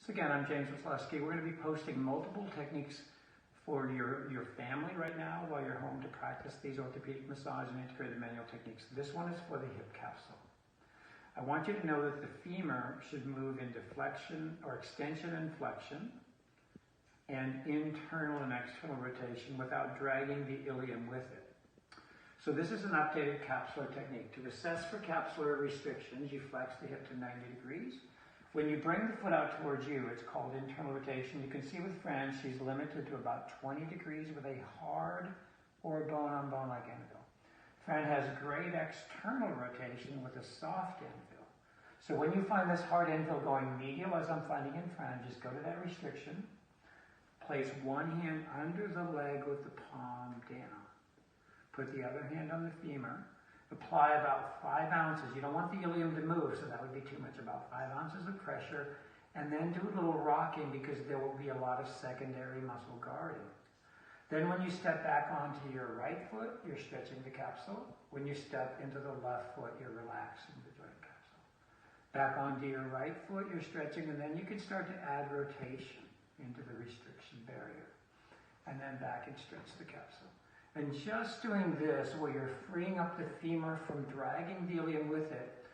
So again, I'm James Waslaski. We're going to be posting multiple techniques for your family right now while you're home to practice these orthopedic massage and integrated manual techniques. This one is for the hip capsule. I want you to know that the femur should move into flexion or extension and flexion and internal and external rotation without dragging the ilium with it. So this is an updated capsular technique. To assess for capsular restrictions, you flex the hip to 90 degrees. When you bring the foot out towards you, it's called internal rotation. You can see with Fran, she's limited to about 20 degrees with a hard or bone-on-bone like infill. Fran has great external rotation with a soft infill. So when you find this hard infill going medial, as I'm finding in Fran, just go to that restriction. Place one hand under the leg with the palm down. Put the other hand on the femur. Apply about 5 ounces. You don't want the ilium to move, so that would be too much. About 5 ounces of pressure, and then do a little rocking because there will be a lot of secondary muscle guarding. Then when you step back onto your right foot, you're stretching the capsule. When you step into the left foot, you're relaxing the joint capsule. Back onto your right foot, you're stretching, and then you can start to add rotation into the restriction barrier. And then back and stretch the capsule. And just doing this, where you're freeing up the femur from dragging the ilium with it,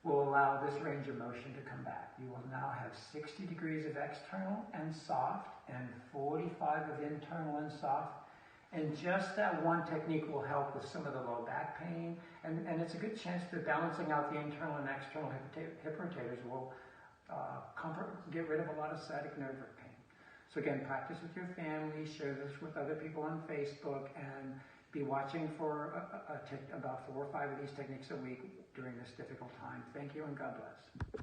will allow this range of motion to come back. You will now have 60 degrees of external and soft, and 45 of internal and soft. And just that one technique will help with some of the low back pain, and it's a good chance that balancing out the internal and external hip rotators will get rid of a lot of sciatic nerve pain. So again, practice with your family, share this with other people on Facebook, and be watching for about 4 or 5 of these techniques a week during this difficult time. Thank you, and God bless.